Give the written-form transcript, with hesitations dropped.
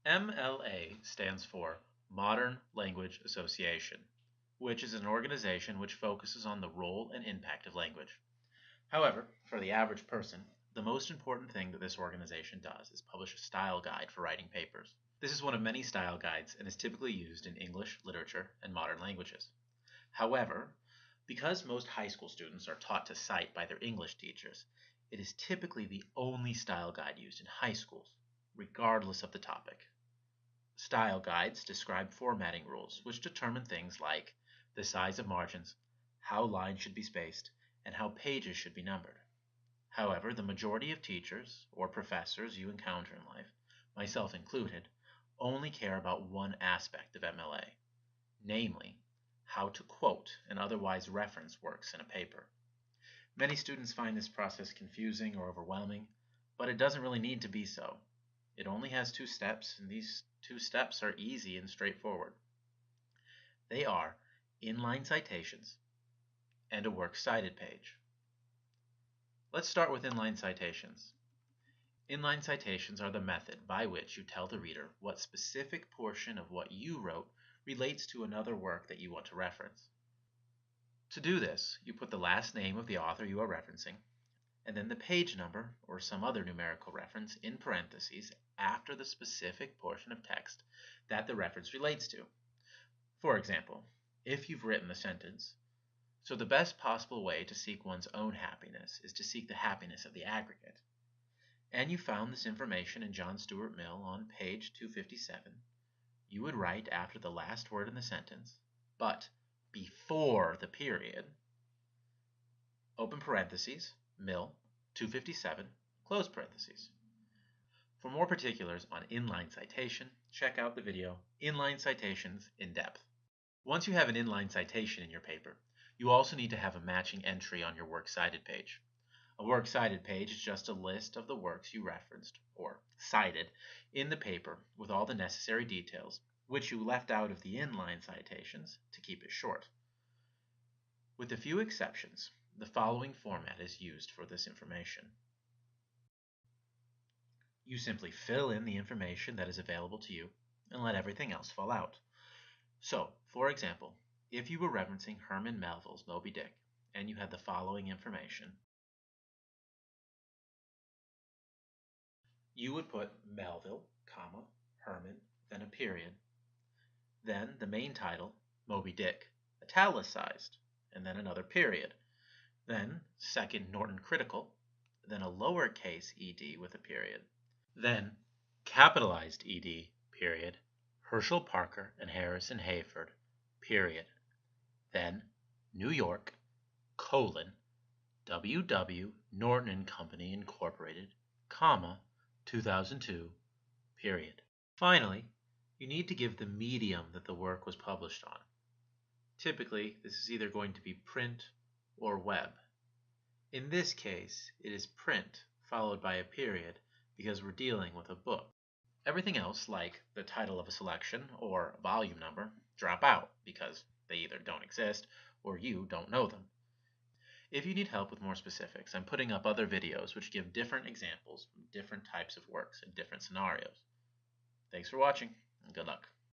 MLA stands for Modern Language Association, which is an organization which focuses on the role and impact of language. However, for the average person, the most important thing that this organization does is publish a style guide for writing papers. This is one of many style guides and is typically used in English, literature, and modern languages. However, because most high school students are taught to cite by their English teachers, it is typically the only style guide used in high schools, regardless of the topic. Style guides describe formatting rules, which determine things like the size of margins, how lines should be spaced, and how pages should be numbered. However, the majority of teachers or professors you encounter in life, myself included, only care about one aspect of MLA, namely, how to quote and otherwise reference works in a paper. Many students find this process confusing or overwhelming, but it doesn't really need to be so. It only has 2 steps, and these 2 steps are easy and straightforward. They are inline citations and a works cited page. Let's start with inline citations. Inline citations are the method by which you tell the reader what specific portion of what you wrote relates to another work that you want to reference. To do this, you put the last name of the author you are referencing, and then the page number or some other numerical reference in parentheses after the specific portion of text that the reference relates to. For example, if you've written the sentence, "So the best possible way to seek one's own happiness is to seek the happiness of the aggregate," and you found this information in John Stuart Mill on page 257, you would write after the last word in the sentence, but before the period, open parentheses, Mill, 257, close parentheses. For more particulars on inline citation, check out the video Inline Citations in Depth. Once you have an inline citation in your paper, you also need to have a matching entry on your works cited page. A works cited page is just a list of the works you referenced or cited in the paper with all the necessary details, which you left out of the inline citations to keep it short. With a few exceptions, the following format is used for this information. You simply fill in the information that is available to you and let everything else fall out. So, for example, if you were referencing Herman Melville's Moby Dick and you had the following information, you would put Melville, comma, Herman, then a period, then the main title, Moby Dick, italicized, and then another period, then second Norton Critical, then a lowercase ed with a period, then capitalized ed, period, Herschel Parker and Harrison Hayford, period, then New York, colon, W.W. Norton and Company Incorporated, comma, 2002, period. Finally, you need to give the medium that the work was published on. Typically, this is either going to be print or web. In this case, it is print followed by a period because we're dealing with a book. Everything else, like the title of a selection or a volume number, drop out because they either don't exist or you don't know them. If you need help with more specifics, I'm putting up other videos which give different examples from different types of works and different scenarios. Thanks for watching, and good luck.